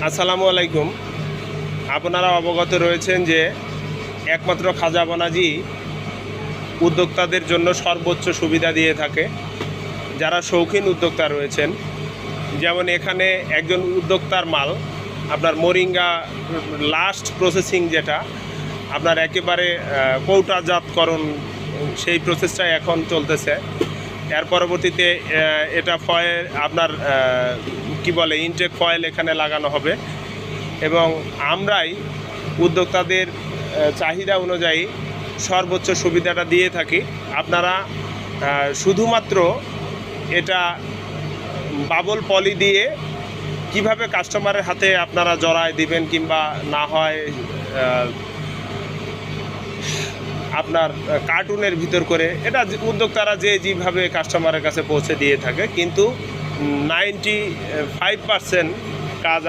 আসসালামু আলাইকুম। আপনারা অবগত রয়েছেন যে একমাত্র খাজা বানাজি উদ্যোক্তাদের জন্য সর্বোচ্চ সুবিধা দিয়ে থাকে। যারা শৌখিন উদ্যোক্তা রয়েছেন, যেমন এখানে একজন উদ্যোক্তার মাল আপনার মোরিঙ্গা লাস্ট প্রসেসিং, যেটা আপনার একেবারে কৌটাজাতকরণ, সেই প্রসেসটা এখন চলতেছে। এর পরবর্তীতে এটা ফয়েল আপনার কি বলে ইনটেক ফয়েল এখানে লাগানো হবে এবং আমরাই উদ্যোক্তাদের চাহিদা অনুযায়ী সর্বোচ্চ সুবিধাটা দিয়ে থাকি। আপনারা শুধুমাত্র এটা বাবল পলি দিয়ে কিভাবে কাস্টমারের হাতে আপনারা জড়ায় দিবেন কিংবা না হয় আপনার কার্টুনের ভিতর করে, এটা উদ্যোক্তারা যেভাবে কাস্টমারের কাছে পৌঁছে দিয়ে থাকে, কিন্তু 95% কাজ